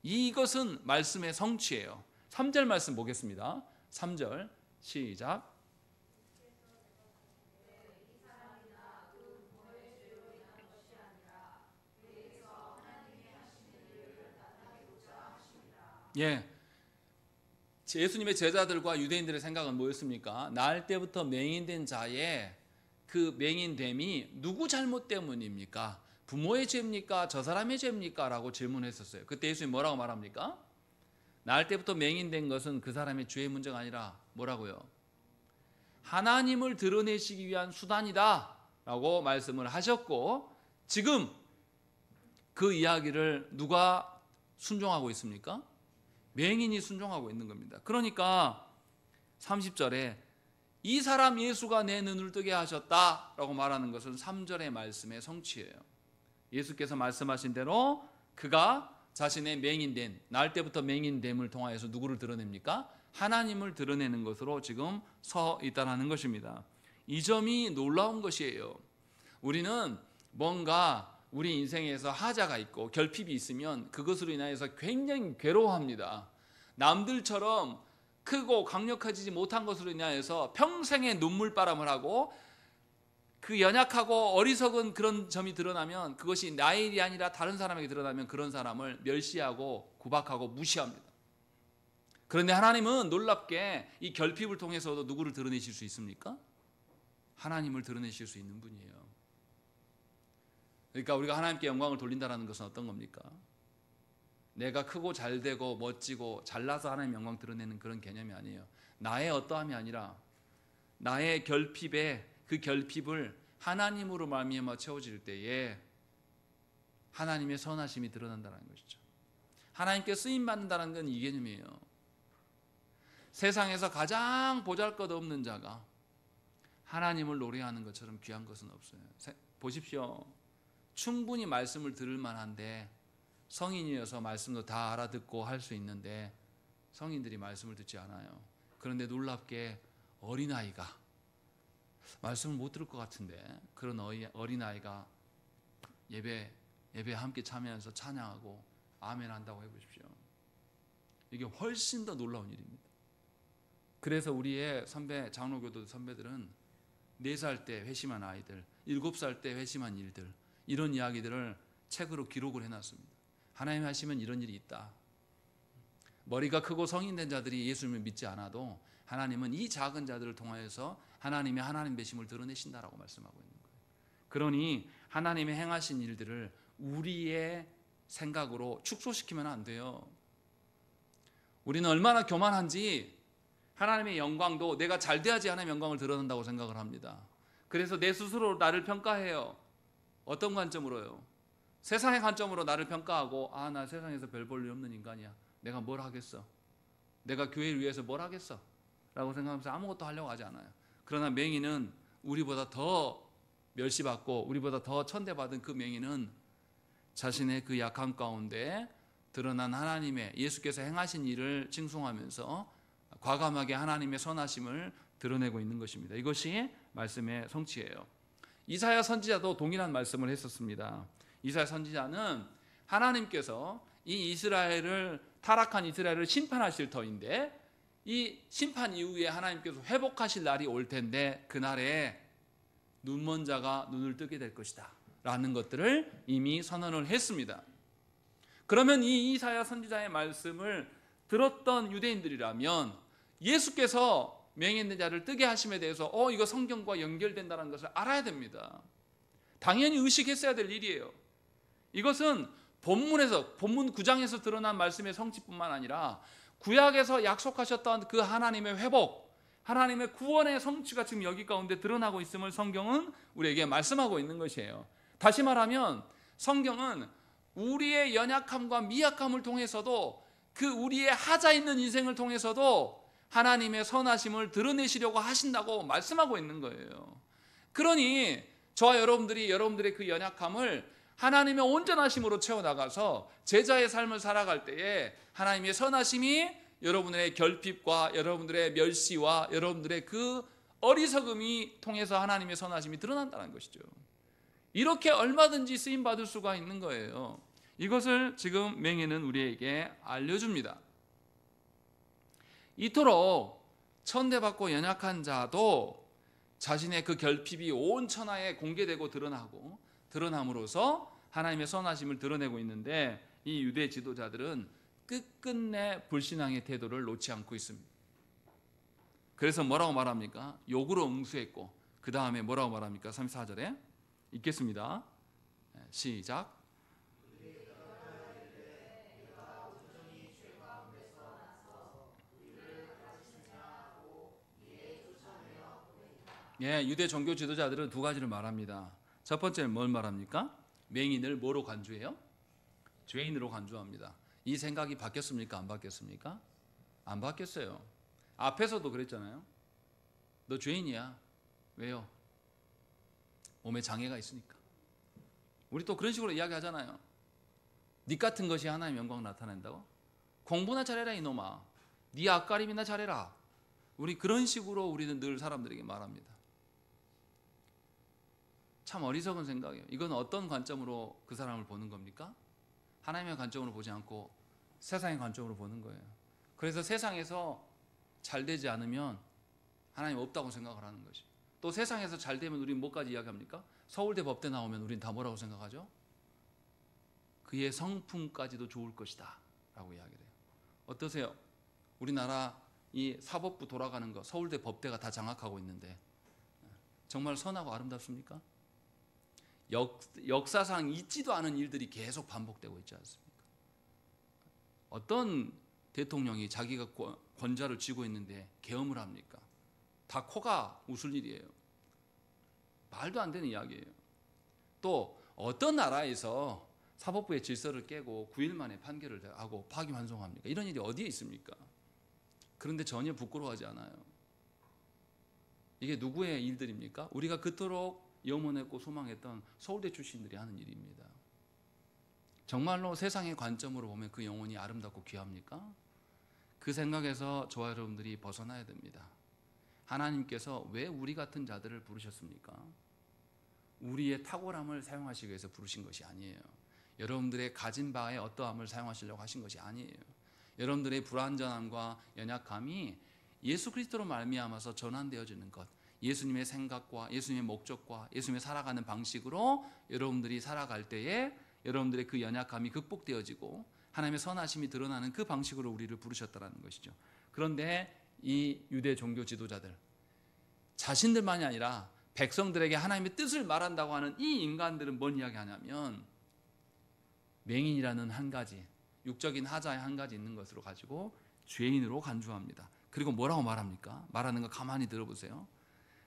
이것은 말씀의 성취예요. 3절 말씀 보겠습니다. 3절 시작. 예, 예수님의 제자들과 유대인들의 생각은 뭐였습니까? 날 때부터 맹인된 자의 그 맹인됨이 누구 잘못 때문입니까? 부모의 죄입니까? 저 사람의 죄입니까? 라고 질문했었어요. 그때 예수님이 뭐라고 말합니까? 날 때부터 맹인된 것은 그 사람의 죄의 문제가 아니라 뭐라고요? 하나님을 드러내시기 위한 수단이다 라고 말씀을 하셨고, 지금 그 이야기를 누가 순종하고 있습니까? 맹인이 순종하고 있는 겁니다. 그러니까 30절에 이 사람 예수가 내 눈을 뜨게 하셨다라고 말하는 것은 3절의 말씀의 성취예요. 예수께서 말씀하신 대로 그가 자신의 맹인됨, 날 때부터 맹인됨을 통하여서 누구를 드러냅니까? 하나님을 드러내는 것으로 지금 서 있다는 것입니다. 이 점이 놀라운 것이에요. 우리는 뭔가 우리 인생에서 하자가 있고 결핍이 있으면 그것으로 인하여서 굉장히 괴로워합니다. 남들처럼 크고 강력해지지 못한 것으로 인하여서 평생의 눈물바람을 하고 그 연약하고 어리석은 그런 점이 드러나면 그것이 나의 일이 아니라 다른 사람에게 드러나면 그런 사람을 멸시하고 구박하고 무시합니다. 그런데 하나님은 놀랍게 이 결핍을 통해서도 누구를 드러내실 수 있습니까? 하나님을 드러내실 수 있는 분이에요. 그러니까 우리가 하나님께 영광을 돌린다는 것은 어떤 겁니까? 내가 크고 잘되고 멋지고 잘나서 하나님 영광 드러내는 그런 개념이 아니에요. 나의 어떠함이 아니라 나의 결핍에 그 결핍을 하나님으로 말미암아 채워질 때에 하나님의 선하심이 드러난다는 것이죠. 하나님께 쓰임 받는다는 건 이 개념이에요. 세상에서 가장 보잘것없는 자가 하나님을 노래하는 것처럼 귀한 것은 없어요. 보십시오. 충분히 말씀을 들을 만한데 성인이어서 말씀도 다 알아듣고 할 수 있는데 성인들이 말씀을 듣지 않아요. 그런데 놀랍게 어린아이가 말씀을 못 들을 것 같은데 그런 어린아이가 예배에 함께 참여해서 찬양하고 아멘 한다고 해보십시오. 이게 훨씬 더 놀라운 일입니다. 그래서 우리의 선배, 장로교도 선배들은 4살 때 회심한 아이들, 7살 때 회심한 일들, 이런 이야기들을 책으로 기록을 해놨습니다. 하나님 하시면 이런 일이 있다. 머리가 크고 성인된 자들이 예수님을 믿지 않아도 하나님은 이 작은 자들을 통하여서 하나님의 하나님 되심을 드러내신다라고 말씀하고 있는 거예요. 그러니 하나님의 행하신 일들을 우리의 생각으로 축소시키면 안 돼요. 우리는 얼마나 교만한지 하나님의 영광도 내가 잘 돼야지 하나님의 영광을 드러낸다고 생각을 합니다. 그래서 내 스스로 나를 평가해요. 어떤 관점으로요? 세상의 관점으로 나를 평가하고 나 세상에서 별 볼 일 없는 인간이야. 내가 뭘 하겠어? 내가 교회를 위해서 뭘 하겠어? 라고 생각하면서 아무것도 하려고 하지 않아요. 그러나 맹인은 우리보다 더 멸시받고 우리보다 더 천대받은 그 맹인은 자신의 그 약함 가운데 드러난 하나님의 예수께서 행하신 일을 칭송하면서 과감하게 하나님의 선하심을 드러내고 있는 것입니다. 이것이 말씀의 성취예요. 이사야 선지자도 동일한 말씀을 했었습니다. 이사야 선지자는 하나님께서 이 타락한 이스라엘을 심판하실 터인데 이 심판 이후에 하나님께서 회복하실 날이 올 텐데 그날에 눈먼 자가 눈을 뜨게 될 것이다 라는 것들을 이미 선언을 했습니다. 그러면 이 이사야 선지자의 말씀을 들었던 유대인들이라면 예수께서 맹인된 자를 뜨게 하심에 대해서 이거 성경과 연결된다는 것을 알아야 됩니다. 당연히 의식했어야 될 일이에요. 이것은 본문 9장에서 드러난 말씀의 성취뿐만 아니라 구약에서 약속하셨던 그 하나님의 회복, 하나님의 구원의 성취가 지금 여기 가운데 드러나고 있음을 성경은 우리에게 말씀하고 있는 것이에요. 다시 말하면 성경은 우리의 연약함과 미약함을 통해서도 그 우리의 하자 있는 인생을 통해서도 하나님의 선하심을 드러내시려고 하신다고 말씀하고 있는 거예요. 그러니 저와 여러분들의 그 연약함을 하나님의 온전하심으로 채워나가서 제자의 삶을 살아갈 때에 하나님의 선하심이 여러분의 결핍과 여러분들의 멸시와 여러분들의 그 어리석음이 통해서 하나님의 선하심이 드러난다는 것이죠. 이렇게 얼마든지 쓰임받을 수가 있는 거예요. 이것을 지금 맹인은 우리에게 알려줍니다. 이토록 천대받고 연약한 자도 자신의 그 결핍이 온 천하에 공개되고 드러남으로써 하나님의 선하심을 드러내고 있는데 이 유대 지도자들은 끝끝내 불신앙의 태도를 놓지 않고 있습니다. 그래서 뭐라고 말합니까? 욕으로 응수했고 그 다음에 뭐라고 말합니까? 34절에 읽겠습니다. 시작. 유대 종교 지도자들은 두 가지를 말합니다. 첫 번째는 뭘 말합니까? 맹인을 뭐로 간주해요? 죄인으로 간주합니다. 이 생각이 바뀌었습니까? 안 바뀌었습니까? 안 바뀌었어요. 앞에서도 그랬잖아요. 너 죄인이야. 왜요? 몸에 장애가 있으니까. 우리 또 그런 식으로 이야기하잖아요. 네 같은 것이 하나님의 영광을 나타낸다고? 공부나 잘해라 이놈아. 네 앞가림이나 잘해라. 우리 그런 식으로 우리는 늘 사람들에게 말합니다. 참 어리석은 생각이에요. 이건 어떤 관점으로 그 사람을 보는 겁니까? 하나님의 관점으로 보지 않고 세상의 관점으로 보는 거예요. 그래서 세상에서 잘 되지 않으면 하나님 없다고 생각을 하는 것이. 또 세상에서 잘 되면 우리는 뭐까지 이야기합니까? 서울대 법대 나오면 우리는 다 뭐라고 생각하죠? 그의 성품까지도 좋을 것이다 라고 이야기를 해요. 어떠세요? 우리나라 이 사법부 돌아가는 거 서울대 법대가 다 장악하고 있는데 정말 선하고 아름답습니까? 역사상 있지도 않은 일들이 계속 반복되고 있지 않습니까? 어떤 대통령이 자기가 권좌를 쥐고 있는데 계엄을 합니까? 다 코가 웃을 일이에요. 말도 안 되는 이야기예요. 또 어떤 나라에서 사법부의 질서를 깨고 9일 만에 판결을 하고 파기환송합니까? 이런 일이 어디에 있습니까? 그런데 전혀 부끄러워하지 않아요. 이게 누구의 일들입니까? 우리가 그토록 염원했고 소망했던 서울대 출신들이 하는 일입니다. 정말로 세상의 관점으로 보면 그 영혼이 아름답고 귀합니까? 그 생각에서 저와 여러분들이 벗어나야 됩니다. 하나님께서 왜 우리 같은 자들을 부르셨습니까? 우리의 탁월함을 사용하시기 위해서 부르신 것이 아니에요. 여러분들의 가진 바의 어떠함을 사용하시려고 하신 것이 아니에요. 여러분들의 불완전함과 연약함이 예수 그리스도로 말미암아서 전환되어지는 것, 예수님의 생각과 예수님의 목적과 예수님의 살아가는 방식으로 여러분들이 살아갈 때에 여러분들의 그 연약함이 극복되어지고 하나님의 선하심이 드러나는 그 방식으로 우리를 부르셨다는 것이죠. 그런데 이 유대 종교 지도자들 자신들만이 아니라 백성들에게 하나님의 뜻을 말한다고 하는 이 인간들은 뭔 이야기하냐면 맹인이라는 한 가지, 육적인 하자의 한 가지 있는 것으로 가지고 죄인으로 간주합니다. 그리고 뭐라고 말합니까? 말하는 거 가만히 들어보세요.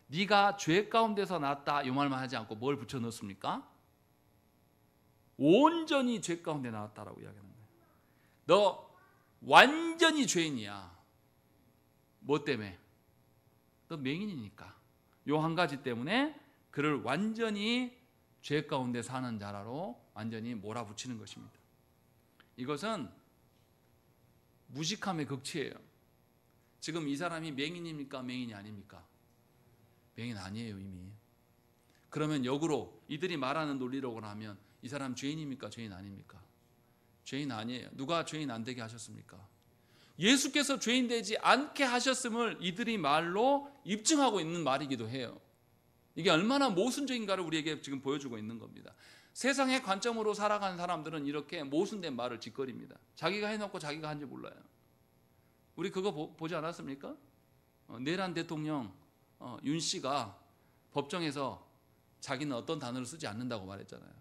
네가 죄 가운데서 났다 이 말만 하지 않고 뭘 붙여 넣습니까? 온전히 죄 가운데 나왔다라고 이야기하는 거예요. 너 완전히 죄인이야. 뭐 때문에? 너 맹인이니까. 요 한 가지 때문에 그를 완전히 죄 가운데 사는 자라로 완전히 몰아붙이는 것입니다. 이것은 무식함의 극치예요. 지금 이 사람이 맹인입니까? 맹인이 아닙니까? 맹인 아니에요 이미. 그러면 역으로 이들이 말하는 논리로고 하면 이 사람 죄인입니까? 죄인 아닙니까? 죄인 아니에요. 누가 죄인 안 되게 하셨습니까? 예수께서 죄인 되지 않게 하셨음을 이들이 말로 입증하고 있는 말이기도 해요. 이게 얼마나 모순적인가를 우리에게 지금 보여주고 있는 겁니다. 세상의 관점으로 살아가는 사람들은 이렇게 모순된 말을 짓거립니다. 자기가 해놓고 자기가 한지 몰라요. 우리 그거 보지 않았습니까? 내란 대통령 윤 씨가 법정에서 자기는 어떤 단어를 쓰지 않는다고 말했잖아요.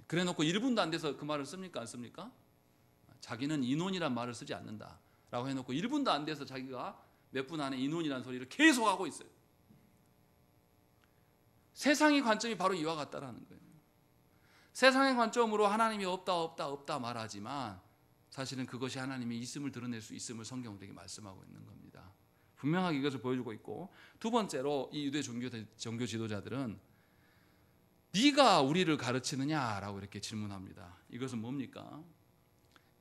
그래놓고 1분도 안 돼서 그 말을 씁니까? 안 씁니까? 자기는 인혼이란 말을 쓰지 않는다라고 해놓고 1분도 안 돼서 자기가 몇 분 안에 인혼이라는 소리를 계속 하고 있어요. 세상의 관점이 바로 이와 같다라는 거예요. 세상의 관점으로 하나님이 없다 말하지만 사실은 그것이 하나님의 있음을 드러낼 수 있음을 성경은 우리에게 말씀하고 있는 겁니다. 분명하게 이것을 보여주고 있고, 두 번째로 이 유대 종교 지도자들은 네가 우리를 가르치느냐라고 이렇게 질문합니다. 이것은 뭡니까?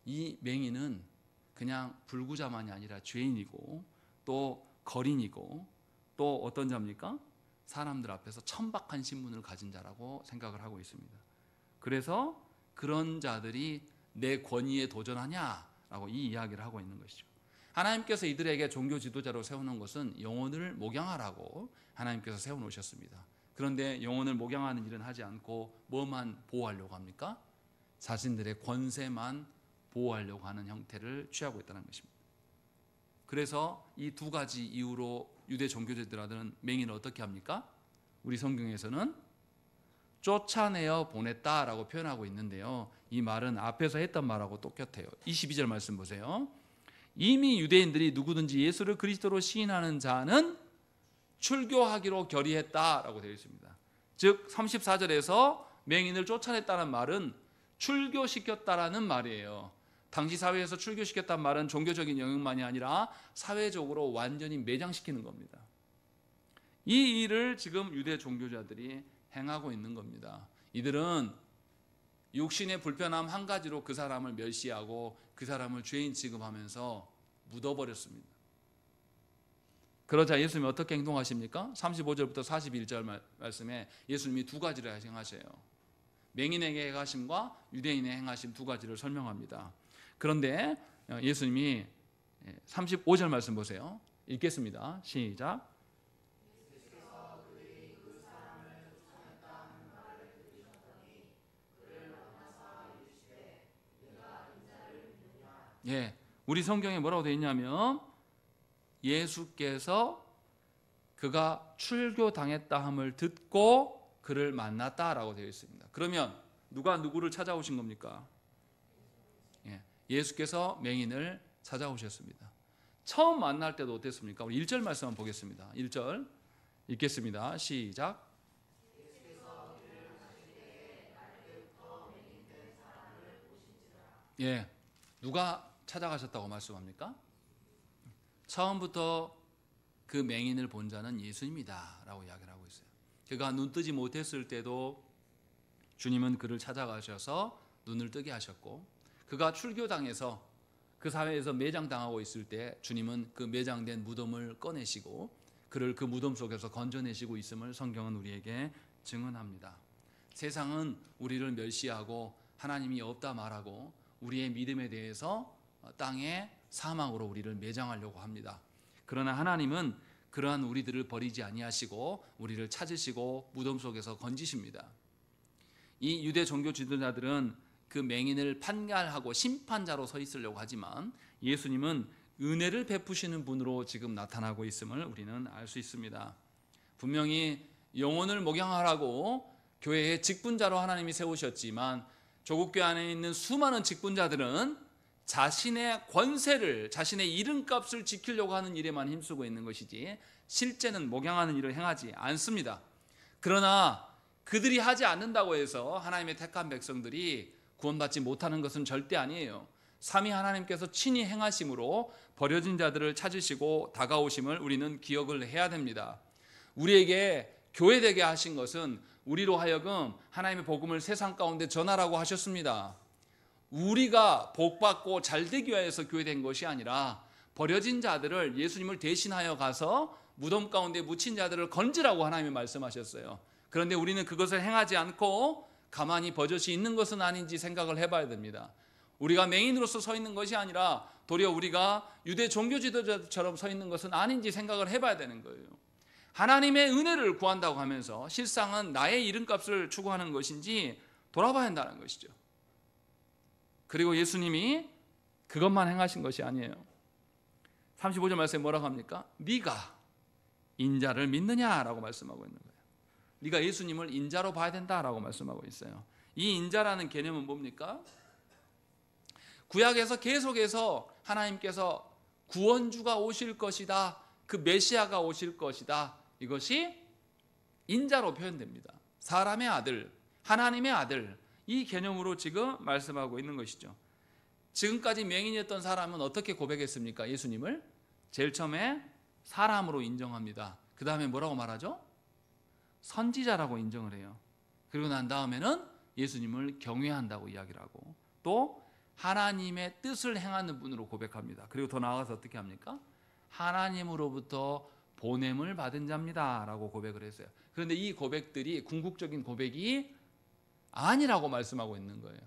이 맹인은 그냥 불구자만이 아니라 죄인이고 또 거린이고 또 어떤 자입니까? 사람들 앞에서 천박한 신분을 가진 자라고 생각을 하고 있습니다. 그래서 그런 자들이 내 권위에 도전하냐라고 이 이야기를 하고 있는 것이죠. 하나님께서 이들에게 종교 지도자로 세우는 것은 영혼을 목양하라고 하나님께서 세워놓으셨습니다. 그런데 영혼을 목양하는 일은 하지 않고 뭐만 보호하려고 합니까? 자신들의 권세만 보호하려고 하는 형태를 취하고 있다는 것입니다. 그래서 이 두 가지 이유로 유대 종교지도자들은 맹인을 어떻게 합니까? 우리 성경에서는 쫓아내어 보냈다라고 표현하고 있는데요. 이 말은 앞에서 했던 말하고 똑같아요. 22절 말씀 보세요. 이미 유대인들이 누구든지 예수를 그리스도로 시인하는 자는 출교하기로 결의했다라고 되어 있습니다. 즉 34절에서 맹인을 쫓아냈다는 말은 출교시켰다라는 말이에요. 당시 사회에서 출교시켰다는 말은 종교적인 영역만이 아니라 사회적으로 완전히 매장시키는 겁니다. 이 일을 지금 유대 종교자들이 행하고 있는 겁니다. 이들은 육신의 불편함 한 가지로 그 사람을 멸시하고 그 사람을 죄인 취급하면서 묻어버렸습니다. 그러자 예수님이 어떻게 행동하십니까? 35절부터 41절 말씀에 예수님이 두 가지를 행하셔요. 맹인에게 행하심과 유대인의 행하심 두 가지를 설명합니다. 그런데 예수님이 35절 말씀 보세요. 읽겠습니다. 시작. 예, 우리 성경에 뭐라고 되어 있냐면 예수께서 그가 출교당했다 함을 듣고 그를 만났다라고 되어 있습니다. 그러면 누가 누구를 찾아오신 겁니까? 예수께서 맹인을 찾아오셨습니다. 처음 만날 때도 어땠습니까? 우리 1절 말씀만 보겠습니다. 1절 읽겠습니다. 시작. 예, 누가 찾아가셨다고 말씀합니까? 처음부터 그 맹인을 본 자는 예수님이다 라고 이야기를 하고 있어요. 그가 눈 뜨지 못했을 때도 주님은 그를 찾아가셔서 눈을 뜨게 하셨고, 그가 출교당해서 그 사회에서 매장당하고 있을 때 주님은 그 매장된 무덤을 꺼내시고 그를 그 무덤 속에서 건져내시고 있음을 성경은 우리에게 증언합니다. 세상은 우리를 멸시하고 하나님이 없다 말하고 우리의 믿음에 대해서 땅의 사망으로 우리를 매장하려고 합니다. 그러나 하나님은 그러한 우리들을 버리지 아니하시고 우리를 찾으시고 무덤 속에서 건지십니다. 이 유대 종교 지도자들은 그 맹인을 판결하고 심판자로 서 있으려고 하지만 예수님은 은혜를 베푸시는 분으로 지금 나타나고 있음을 우리는 알 수 있습니다. 분명히 영혼을 목양하라고 교회의 직분자로 하나님이 세우셨지만 조국교회 안에 있는 수많은 직분자들은 자신의 권세를, 자신의 이름값을 지키려고 하는 일에만 힘쓰고 있는 것이지 실제는 목양하는 일을 행하지 않습니다. 그러나 그들이 하지 않는다고 해서 하나님의 택한 백성들이 구원받지 못하는 것은 절대 아니에요. 삼위 하나님께서 친히 행하심으로 버려진 자들을 찾으시고 다가오심을 우리는 기억을 해야 됩니다. 우리에게 교회되게 하신 것은 우리로 하여금 하나님의 복음을 세상 가운데 전하라고 하셨습니다. 우리가 복받고 잘되기 위해서 교회된 것이 아니라 버려진 자들을, 예수님을 대신하여 가서 무덤 가운데 묻힌 자들을 건지라고 하나님이 말씀하셨어요. 그런데 우리는 그것을 행하지 않고 가만히 버젓이 있는 것은 아닌지 생각을 해봐야 됩니다. 우리가 맹인으로서 서 있는 것이 아니라 도리어 우리가 유대 종교 지도자처럼 서 있는 것은 아닌지 생각을 해봐야 되는 거예요. 하나님의 은혜를 구한다고 하면서 실상은 나의 이름값을 추구하는 것인지 돌아봐야 한다는 것이죠. 그리고 예수님이 그것만 행하신 것이 아니에요. 35절 말씀에 뭐라고 합니까? 네가 인자를 믿느냐라고 말씀하고 있는 거예요. 네가 예수님을 인자로 봐야 된다라고 말씀하고 있어요. 이 인자라는 개념은 뭡니까? 구약에서 계속해서 하나님께서 구원주가 오실 것이다, 그 메시아가 오실 것이다, 이것이 인자로 표현됩니다. 사람의 아들, 하나님의 아들, 이 개념으로 지금 말씀하고 있는 것이죠. 지금까지 맹인이었던 사람은 어떻게 고백했습니까? 예수님을 제일 처음에 사람으로 인정합니다. 그 다음에 뭐라고 말하죠? 선지자라고 인정을 해요. 그리고 난 다음에는 예수님을 경외한다고 이야기를 하고 또 하나님의 뜻을 행하는 분으로 고백합니다. 그리고 더 나아가서 어떻게 합니까? 하나님으로부터 보냄을 받은 자입니다 라고 고백을 했어요. 그런데 이 고백들이 궁극적인 고백이 아니라고 말씀하고 있는 거예요.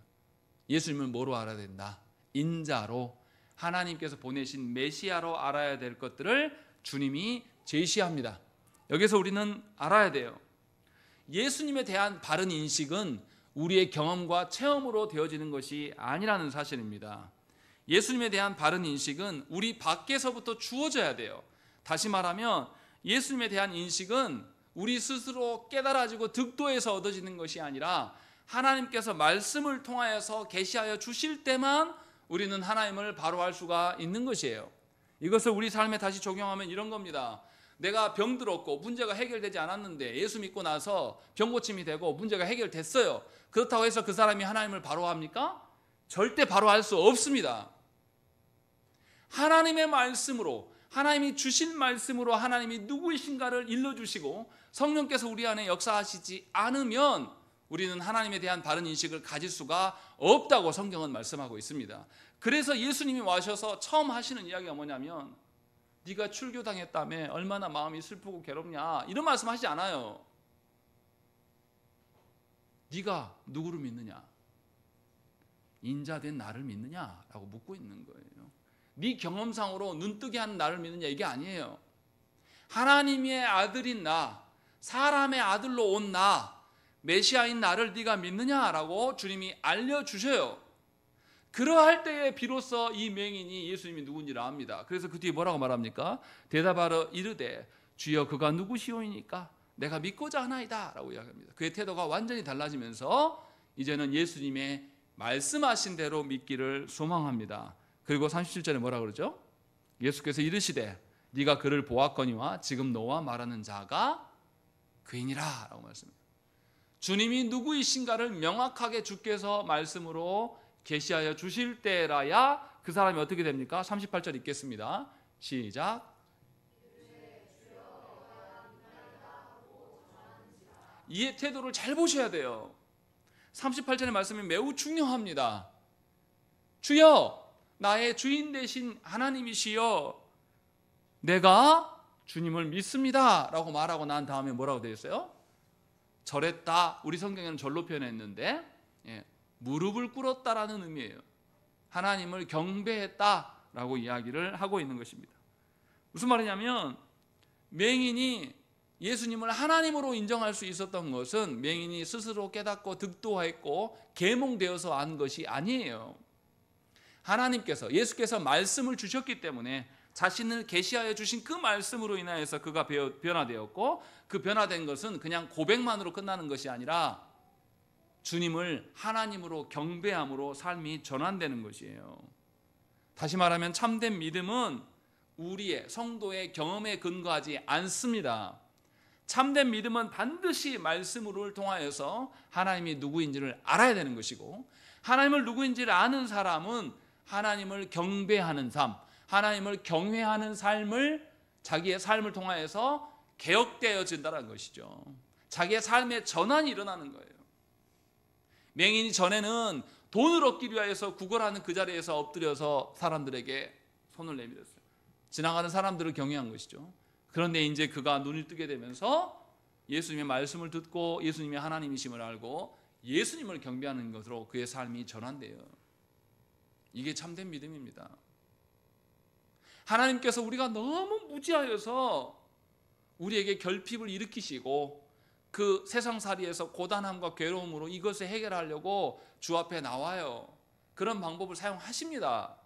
예수님을 뭐로 알아야 된다? 인자로, 하나님께서 보내신 메시아로 알아야 될 것들을 주님이 제시합니다. 여기서 우리는 알아야 돼요. 예수님에 대한 바른 인식은 우리의 경험과 체험으로 되어지는 것이 아니라는 사실입니다. 예수님에 대한 바른 인식은 우리 밖에서부터 주어져야 돼요. 다시 말하면 예수님에 대한 인식은 우리 스스로 깨달아지고 득도해서 얻어지는 것이 아니라 하나님께서 말씀을 통하여서 계시하여 주실 때만 우리는 하나님을 바로 알 수가 있는 것이에요. 이것을 우리 삶에 다시 적용하면 이런 겁니다. 내가 병들었고 문제가 해결되지 않았는데 예수 믿고 나서 병 고침이 되고 문제가 해결됐어요. 그렇다고 해서 그 사람이 하나님을 바로 합니까? 절대 바로 할 수 없습니다. 하나님의 말씀으로, 하나님이 주신 말씀으로 하나님이 누구이신가를 일러주시고 성령께서 우리 안에 역사하시지 않으면 우리는 하나님에 대한 바른 인식을 가질 수가 없다고 성경은 말씀하고 있습니다. 그래서 예수님이 와셔서 처음 하시는 이야기가 뭐냐면 네가 출교당했다며 얼마나 마음이 슬프고 괴롭냐, 이런 말씀 하시지 않아요. 네가 누구를 믿느냐, 인자된 나를 믿느냐라고 묻고 있는 거예요. 네 경험상으로 눈뜨게 하는 나를 믿느냐, 이게 아니에요. 하나님의 아들인 나, 사람의 아들로 온 나, 메시아인 나를 네가 믿느냐라고 주님이 알려주셔요. 그러할 때에 비로소 이 맹인이 예수님이 누군지를 압니다. 그래서 그 뒤에 뭐라고 말합니까? 대답하러 이르되 주여 그가 누구시오이니까 내가 믿고자 하나이다 라고 이야기합니다. 그의 태도가 완전히 달라지면서 이제는 예수님의 말씀하신 대로 믿기를 소망합니다. 그리고 37절에 뭐라 그러죠? 예수께서 이르시되 네가 그를 보았거니와 지금 너와 말하는 자가 그이니라 라고 말씀합니다. 주님이 누구이신가를 명확하게 주께서 말씀으로 계시하여 주실 때라야 그 사람이 어떻게 됩니까? 38절 읽겠습니다. 시작. 이의 태도를 잘 보셔야 돼요. 38절의 말씀이 매우 중요합니다. 주여 나의 주인 되신 하나님이시여 내가 주님을 믿습니다 라고 말하고 난 다음에 뭐라고 되어 있어요? 절했다. 우리 성경에는 절로 표현했는데 무릎을 꿇었다라는 의미예요. 하나님을 경배했다라고 이야기를 하고 있는 것입니다. 무슨 말이냐면 맹인이 예수님을 하나님으로 인정할 수 있었던 것은 맹인이 스스로 깨닫고 득도했고 계몽되어서 안 것이 아니에요. 하나님께서, 예수께서 말씀을 주셨기 때문에 자신을 계시하여 주신 그 말씀으로 인하여서 그가 변화되었고, 그 변화된 것은 그냥 고백만으로 끝나는 것이 아니라 주님을 하나님으로 경배함으로 삶이 전환되는 것이에요. 다시 말하면 참된 믿음은 우리의 성도의 경험에 근거하지 않습니다. 참된 믿음은 반드시 말씀을 통하여서 하나님이 누구인지를 알아야 되는 것이고, 하나님을 누구인지를 아는 사람은 하나님을 경배하는 삶, 하나님을 경외하는 삶을 자기의 삶을 통하여서 개혁되어진다는 것이죠. 자기의 삶의 전환이 일어나는 거예요. 맹인이 전에는 돈을 얻기 위하여서 구걸하는 그 자리에서 엎드려서 사람들에게 손을 내밀었어요. 지나가는 사람들을 경외한 것이죠. 그런데 이제 그가 눈을 뜨게 되면서 예수님의 말씀을 듣고 예수님이 하나님이심을 알고 예수님을 경배하는 것으로 그의 삶이 전환돼요. 이게 참된 믿음입니다. 하나님께서 우리가 너무 무지하여서 우리에게 결핍을 일으키시고 그 세상살이에서 고단함과 괴로움으로 이것을 해결하려고 주 앞에 나와요. 그런 방법을 사용하십니다.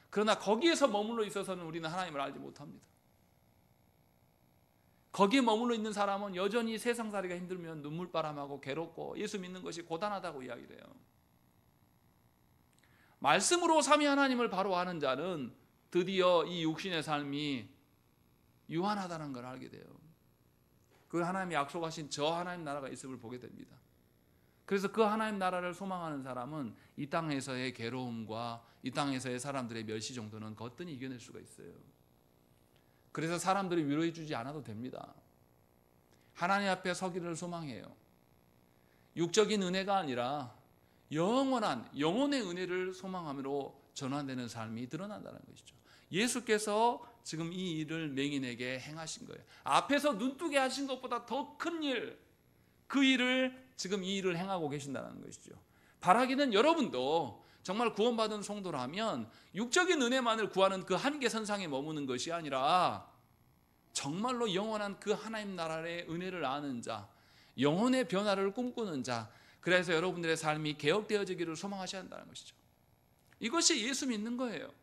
그러나 거기에서 머물러 있어서는 우리는 하나님을 알지 못합니다. 거기에 머물러 있는 사람은 여전히 세상살이가 힘들면 눈물바람하고 괴롭고 예수 믿는 것이 고단하다고 이야기를 해요. 말씀으로 삼위 하나님을 바로 아는 자는 드디어 이 육신의 삶이 유한하다는 걸 알게 돼요. 그 하나님이 약속하신 저 하나님 나라가 있음을 보게 됩니다. 그래서 그 하나님 나라를 소망하는 사람은 이 땅에서의 괴로움과 이 땅에서의 사람들의 멸시 정도는 거뜬히 이겨낼 수가 있어요. 그래서 사람들이 위로해 주지 않아도 됩니다. 하나님 앞에 서기를 소망해요. 육적인 은혜가 아니라 영원한 영혼의 은혜를 소망함으로 전환되는 삶이 드러난다는 것이죠. 예수께서 지금 이 일을 맹인에게 행하신 거예요. 앞에서 눈뜨게 하신 것보다 더 큰 일, 그 일을 지금 이 일을 행하고 계신다는 것이죠. 바라기는 여러분도 정말 구원받은 성도라면 육적인 은혜만을 구하는 그 한계선상에 머무는 것이 아니라 정말로 영원한 그 하나님 나라의 은혜를 아는 자, 영혼의 변화를 꿈꾸는 자, 그래서 여러분들의 삶이 개혁되어지기를 소망하셔야 한다는 것이죠. 이것이 예수 믿는 거예요.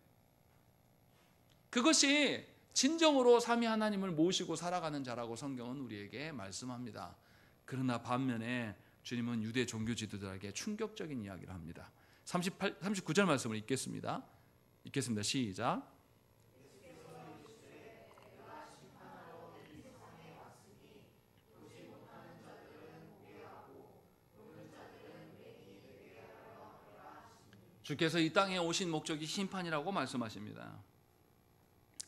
그것이 진정으로 삼위 하나님을 모시고 살아가는 자라고 성경은 우리에게 말씀합니다. 그러나 반면에 주님은 유대 종교 지도자에게 충격적인 이야기를 합니다. 39절 말씀을 읽겠습니다. 시작. 주께서 이 땅에 오신 목적이 심판이라고 말씀하십니다.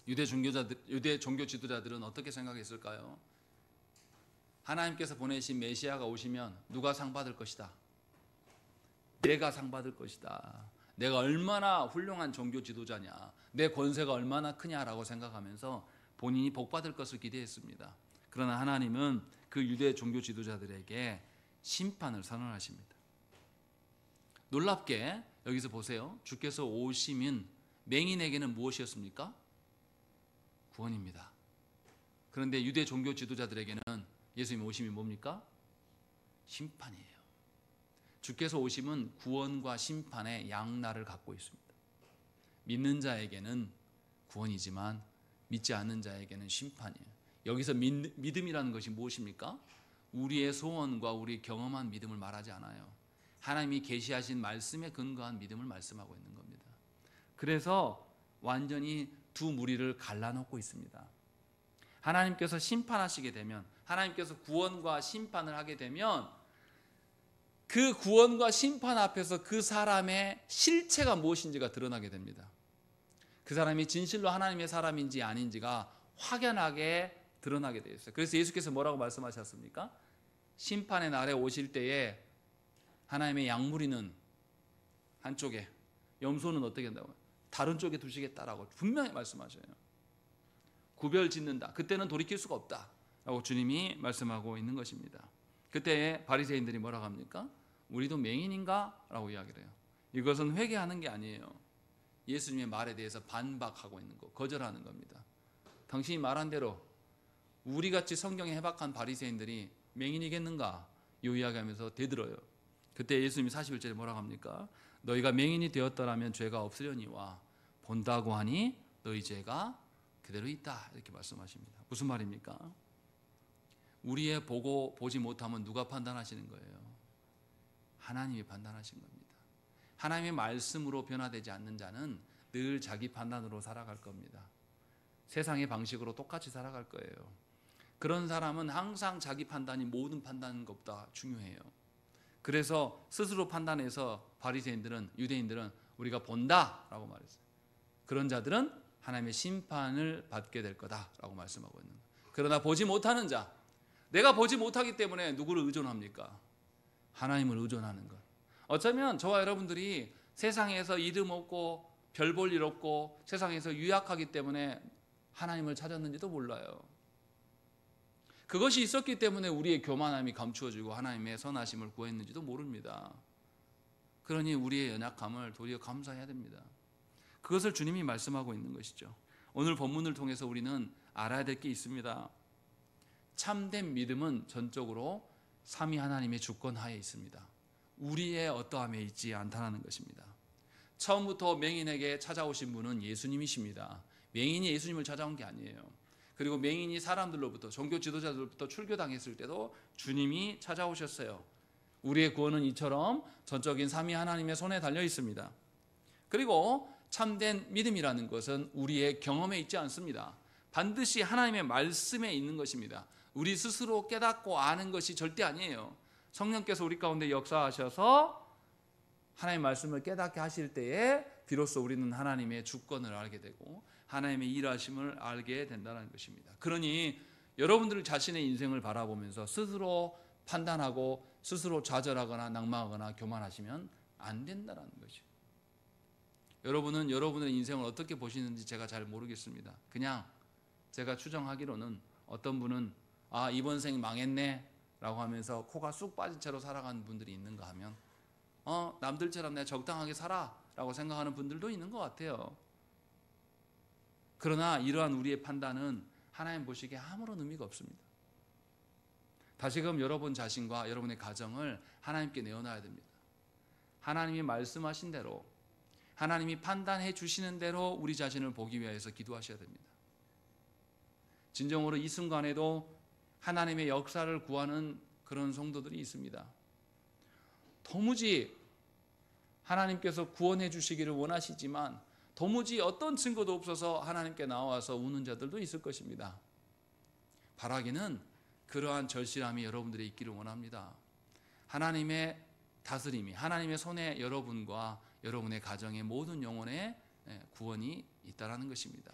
유대 종교 지도자들은 어떻게 생각했을까요? 하나님께서 보내신 메시아가 오시면 누가 상 받을 것이다. 내가 상 받을 것이다. 내가 얼마나 훌륭한 종교 지도자냐, 내 권세가 얼마나 크냐라고 생각하면서 본인이 복 받을 것을 기대했습니다. 그러나 하나님은 그 유대 종교 지도자들에게 심판을 선언하십니다. 놀랍게 여기서 보세요. 주께서 오시면 맹인에게는 무엇이었습니까? 구원입니다. 그런데 유대 종교 지도자들에게는 예수님 오심이 뭡니까? 심판이에요. 주께서 오심은 구원과 심판의 양날을 갖고 있습니다. 믿는 자에게는 구원이지만 믿지 않는 자에게는 심판이에요. 여기서 믿음이라는 것이 무엇입니까? 우리의 소원과 우리 경험한 믿음을 말하지 않아요. 하나님이 계시하신 말씀에 근거한 믿음을 말씀하고 있는 겁니다. 그래서 완전히 두 무리를 갈라놓고 있습니다. 하나님께서 심판하시게 되면, 하나님께서 구원과 심판을 하게 되면 그 구원과 심판 앞에서 그 사람의 실체가 무엇인지가 드러나게 됩니다. 그 사람이 진실로 하나님의 사람인지 아닌지가 확연하게 드러나게 되어 있어요. 그래서 예수께서 뭐라고 말씀하셨습니까? 심판의 날에 오실 때에 하나님의 양무리는 한쪽에, 염소는 어떻게 한다고요? 다른 쪽에 두시겠다라고 분명히 말씀하셔요. 구별 짓는다. 그때는 돌이킬 수가 없다라고 주님이 말씀하고 있는 것입니다. 그때 바리새인들이 뭐라고 합니까? 우리도 맹인인가? 라고 이야기를 해요. 이것은 회개하는 게 아니에요. 예수님의 말에 대해서 반박하고 있는 거, 거절하는 겁니다. 당신이 말한 대로 우리같이 성경에 해박한 바리새인들이 맹인이겠는가? 이 이야기하면서 대들어요. 그때 예수님이 41절에 뭐라고 합니까? 너희가 맹인이 되었더라면 죄가 없으려니와 본다고 하니 너희 죄가 그대로 있다. 이렇게 말씀하십니다. 무슨 말입니까? 우리의 보고 보지 못하면 누가 판단하시는 거예요? 하나님이 판단하신 겁니다. 하나님의 말씀으로 변화되지 않는 자는 늘 자기 판단으로 살아갈 겁니다. 세상의 방식으로 똑같이 살아갈 거예요. 그런 사람은 항상 자기 판단이 모든 판단인 것보다 중요해요. 그래서 스스로 판단해서 바리새인들은, 유대인들은 우리가 본다라고 말했어요. 그런 자들은 하나님의 심판을 받게 될 거다라고 말씀하고 있는 거예요. 그러나 보지 못하는 자, 내가 보지 못하기 때문에 누구를 의존합니까? 하나님을 의존하는 것. 어쩌면 저와 여러분들이 세상에서 이름 없고 별 볼 일 없고 세상에서 유약하기 때문에 하나님을 찾았는지도 몰라요. 그것이 있었기 때문에 우리의 교만함이 감추어지고 하나님의 선하심을 구했는지도 모릅니다. 그러니 우리의 연약함을 도리어 감사해야 됩니다. 그것을 주님이 말씀하고 있는 것이죠. 오늘 본문을 통해서 우리는 알아야 될 게 있습니다. 참된 믿음은 전적으로 삼위 하나님의 주권 하에 있습니다. 우리의 어떠함에 있지 않다는 것입니다. 처음부터 맹인에게 찾아오신 분은 예수님이십니다. 맹인이 예수님을 찾아온 게 아니에요. 그리고 맹인이 사람들로부터, 종교 지도자들로부터 출교당했을 때도 주님이 찾아오셨어요. 우리의 구원은 이처럼 전적인 삼위 하나님의 손에 달려 있습니다. 그리고 참된 믿음이라는 것은 우리의 경험에 있지 않습니다. 반드시 하나님의 말씀에 있는 것입니다. 우리 스스로 깨닫고 아는 것이 절대 아니에요. 성령께서 우리 가운데 역사하셔서 하나님의 말씀을 깨닫게 하실 때에 비로소 우리는 하나님의 주권을 알게 되고 하나님의 일하심을 알게 된다는 것입니다. 그러니 여러분들 자신의 인생을 바라보면서 스스로 판단하고 스스로 좌절하거나 낭망하거나 교만하시면 안 된다는 것이죠. 여러분은 여러분의 인생을 어떻게 보시는지 제가 잘 모르겠습니다. 그냥 제가 추정하기로는 어떤 분은 이번 생 망했네 라고 하면서 코가 쑥 빠진 채로 살아가는 분들이 있는가 하면 남들처럼 내가 적당하게 살아 라고 생각하는 분들도 있는 것 같아요. 그러나 이러한 우리의 판단은 하나님 보시기에 아무런 의미가 없습니다. 다시금 여러분 자신과 여러분의 가정을 하나님께 내어놔야 됩니다. 하나님이 말씀하신 대로, 하나님이 판단해 주시는 대로 우리 자신을 보기 위해서 기도하셔야 됩니다. 진정으로 이 순간에도 하나님의 역사를 구하는 그런 성도들이 있습니다. 도무지 하나님께서 구원해 주시기를 원하시지만 도무지 어떤 증거도 없어서 하나님께 나와서 우는 자들도 있을 것입니다. 바라기는 그러한 절실함이 여러분들이 있기를 원합니다. 하나님의 다스림이, 하나님의 손에 여러분과 여러분의 가정의 모든 영혼의 구원이 있다라는 것입니다.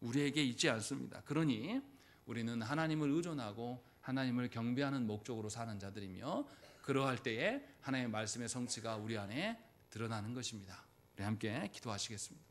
우리에게 있지 않습니다. 그러니 우리는 하나님을 의존하고 하나님을 경배하는 목적으로 사는 자들이며, 그러할 때에 하나님의 말씀의 성취가 우리 안에 드러나는 것입니다. 우리 함께 기도하시겠습니다.